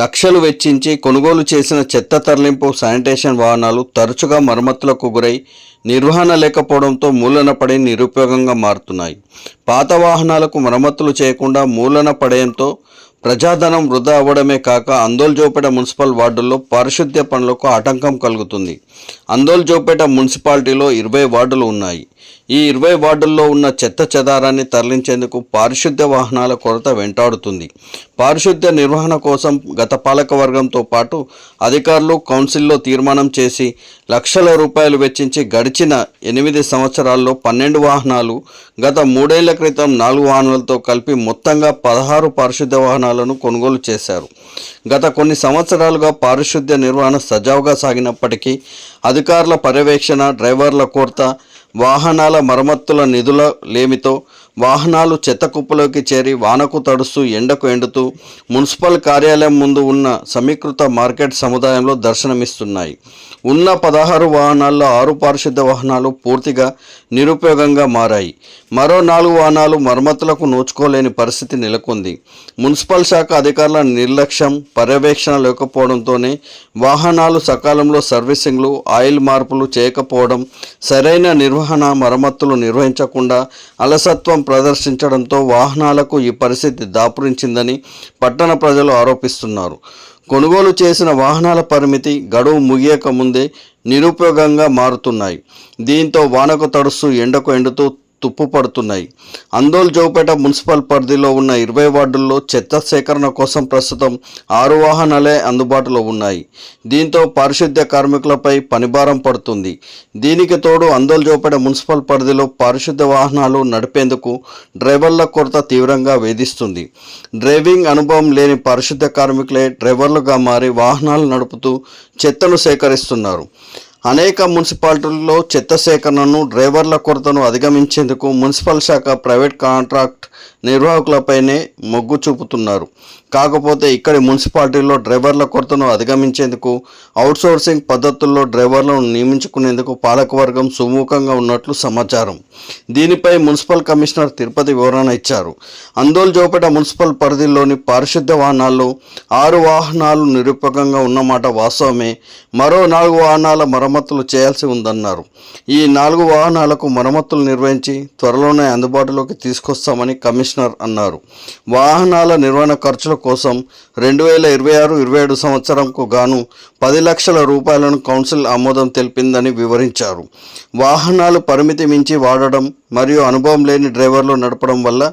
లక్షలు వెచ్చించి కొనుగోలు చేసిన చెత్త తరలింపు శానిటేషన్ వాహనాలు తరచుగా మరమ్మతులకు గురై నిర్వహణ లేకపోవడంతో మూలన పడి నిరుపయోగంగా మారుతున్నాయి. పాత వాహనాలకు మరమ్మతులు చేయకుండా మూలన పడేయంతో ప్రజాధనం వృధా అవ్వడమే కాక అందోల్-జోపేట మున్సిపల్ వార్డుల్లో పారిశుద్ధ్య పనులకు ఆటంకం కలుగుతుంది. అందోల్-జోపేట మున్సిపాలిటీలో 20 వార్డులు ఉన్నాయి. ఈ 20 వార్డుల్లో ఉన్న చెత్త చెదారాన్ని తరలించేందుకు పారిశుద్ధ్య వాహనాల కొరత వెంటాడుతుంది. పారిశుద్ధ్య నిర్వహణ కోసం గత పాలకవర్గంతో పాటు అధికారులు కౌన్సిల్లో తీర్మానం చేసి లక్షల రూపాయలు వెచ్చించి గడిచిన 8 సంవత్సరాల్లో 12 వాహనాలు, గత 3 ఏళ్ల క్రితం 4 వాహనాలతో కలిపి మొత్తంగా 16 పారిశుద్ధ్య వాహనాలను కొనుగోలు చేశారు. గత కొన్ని సంవత్సరాలుగా పారిశుద్ధ్య నిర్వహణ సజావుగా సాగినప్పటికీ అధికారుల పర్యవేక్షణ, డ్రైవర్ల కొరత, వాహనాల మరమ్మతుల నిధుల లేమితో వాహనాలు చెత్త కుప్పలోకి చేరి వానకు తడుస్తూ ఎండకు ఎండుతూ మున్సిపల్ కార్యాలయం ముందు ఉన్న సమీకృత మార్కెట్ సముదాయంలో దర్శనమిస్తున్నాయి. ఉన్న 16 వాహనాల్లో 6 పారిశుద్ధ్య వాహనాలు పూర్తిగా నిరుపయోగంగా మారాయి. మరో 4 వాహనాలు మరమ్మతులకు నోచుకోలేని పరిస్థితి నెలకొంది. మున్సిపల్ శాఖ అధికారుల నిర్లక్ష్యం, పర్యవేక్షణ లేకపోవడంతోనే వాహనాలు సకాలంలో సర్వీసింగ్లు, ఆయిల్ మార్పులు చేయకపోవడం, సరైన నిర్వహణ మరమ్మతులు నిర్వహించకుండా అలసత్వం ప్రదర్శించడంతో వాహనాలకు ఈ పరిస్థితి దాపురించిందని పట్టణ ప్రజలు ఆరోపిస్తున్నారు. కొనుగోలు చేసిన వాహనాల పరిమితి గడువు ముగియక ముందే నిరుపయోగంగా మారుతున్నాయి. దీంతో వానకు తడుస్తూ ఎండకు ఎండుతూ తుప్పు పడుతున్నాయి. అందోల్-జోపేట మున్సిపల్ పరిధిలో ఉన్న 20 వార్డుల్లో చెత్త సేకరణ కోసం ప్రస్తుతం 6 వాహనాలే అందుబాటులో ఉన్నాయి. దీంతో పారిశుద్ధ్య కార్మికులపై పనిభారం పడుతుంది. దీనికి తోడు అందోల్-జోపేట మున్సిపల్ పరిధిలో పారిశుద్ధ్య వాహనాలు నడిపేందుకు డ్రైవర్ల కొరత తీవ్రంగా వేధిస్తుంది. డ్రైవింగ్ అనుభవం లేని పారిశుద్ధ్య కార్మికులే డ్రైవర్లుగా మారి వాహనాలు నడుపుతూ చెత్తను సేకరిస్తున్నారు. అనేక మున్సిపాలిటీల్లో చెత్త సేకరణను, డ్రైవర్ల కొరతను అధిగమించేందుకు మున్సిపల్ శాఖ ప్రైవేట్ కాంట్రాక్ట్ నిర్వాహకులపైనే మొగ్గు చూపుతున్నారు. కాకపోతే ఇక్కడి మున్సిపాలిటీల్లో డ్రైవర్ల కొరతను అధిగమించేందుకు అవుట్సోర్సింగ్ పద్ధతుల్లో డ్రైవర్లను నియమించుకునేందుకు పాలకవర్గం సుముఖంగా ఉన్నట్లు సమాచారం. దీనిపై మున్సిపల్ కమిషనర్ తిరుపతి వివరణ ఇచ్చారు. అందోల్-జోపేట మున్సిపల్ పరిధిలోని పారిశుద్ధ్య వాహనాల్లో 6 వాహనాలు నిరుపయోగంగా ఉన్నమాట వాస్తవమే. మరో 4 వాహనాల మరమ్మతులు చేయాల్సి ఉందన్నారు. ఈ 4 వాహనాలకు మరమ్మతులు నిర్వహించి త్వరలోనే అందుబాటులోకి తీసుకొస్తామని కమిషనర్ అన్నారు. వాహనాల నిర్వహణ ఖర్చుల కోసం 2026-27 సంవత్సరంకు గాను 10 లక్షల రూపాయలను కౌన్సిల్ ఆమోదం తెలిపిందని వివరించారు. వాహనాలు పరిమితి మించి వాడడం మరియు అనుభవం లేని డ్రైవర్లు నడపడం వల్ల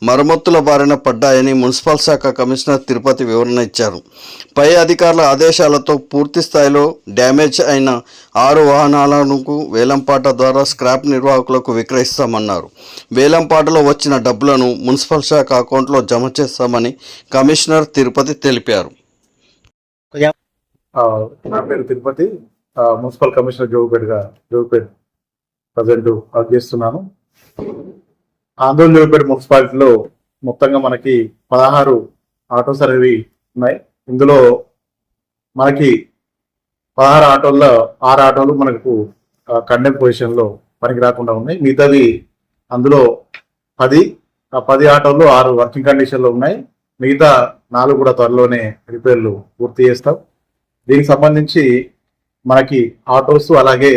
మరమ్మతుల బారిన పడ్డాయని మున్సిపల్ శాఖ కమిషనర్ తిరుపతి వివరణ ఇచ్చారు. పై అధికారుల ఆదేశాలతో పూర్తి స్థాయిలో డ్యామేజ్ అయిన 6 వాహనాలకు వేలంపాట ద్వారా స్క్రాప్ నిర్వాహకులకు విక్రయిస్తామన్నారు. వేలంపాటలో వచ్చిన డబ్బులను మున్సిపల్ శాఖ అకౌంట్లో జమ చేస్తామని కమిషనర్ తిరుపతి తెలిపారు. నా పేరు Tirupati, municipal commissioner Jogipeta present work చేస్తున్నాను. ఆందోళన మున్సిపాలిటీలో మొత్తంగా మనకి 16 ఆటో సర్వీ ఉన్నాయి. ఇందులో మనకి 16 ఆటోల్లో 6 ఆటోలు మనకు కండెమ్ పొజిషన్లో పనికి రాకుండా ఉన్నాయి. మిగతాది అందులో 10 ఆటోలు 6 వర్కింగ్ కండిషన్లో ఉన్నాయి. మిగతా 4 కూడా త్వరలోనే రిపేర్లు పూర్తి చేస్తాం. దీనికి సంబంధించి మనకి ఆటోస్, అలాగే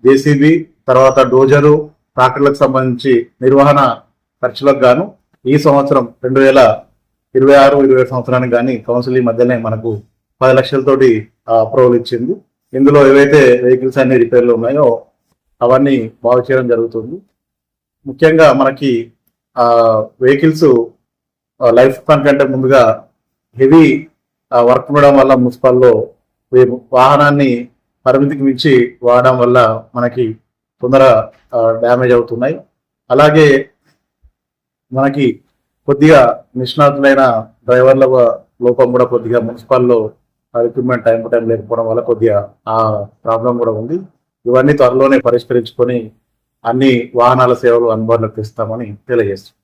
జేసీబీ, తర్వాత డోజరు, ట్రాక్టర్లకు సంబంధించి నిర్వహణ ఖర్చులకు గాను ఈ సంవత్సరం 2026-27 సంవత్సరానికి కానీ కౌన్సిల్ మధ్యనే మనకు 10 లక్షలతోటి అప్రూవల్ ఇచ్చింది. ఇందులో ఏవైతే వెహికల్స్ అన్ని రిపేర్లు ఉన్నాయో అవన్నీ బాగు చేయడం జరుగుతుంది. ముఖ్యంగా మనకి వెహికల్స్ లైఫ్ స్పాన్ కంటే ముందుగా హెవీ వర్క్ ఉండడం వల్ల మున్సిపల్లో వాహనాన్ని పరిమితికి మించి వాడడం వల్ల మనకి తొందరగా డ్యామేజ్ అవుతున్నాయి. అలాగే మనకి కొద్దిగా నిష్ణాతులైన డ్రైవర్ల లోపం కూడా కొద్దిగా మున్సిపల్లో ఎక్విప్మెంట్ టైం టు టైం లేకపోవడం వల్ల కొద్దిగా ఆ ప్రాబ్లం కూడా ఉంది. ఇవన్నీ త్వరలోనే పరిష్కరించుకొని అన్ని వాహనాల సేవలు అందుబాటులోకి తెస్తామని తెలియజేస్తాం.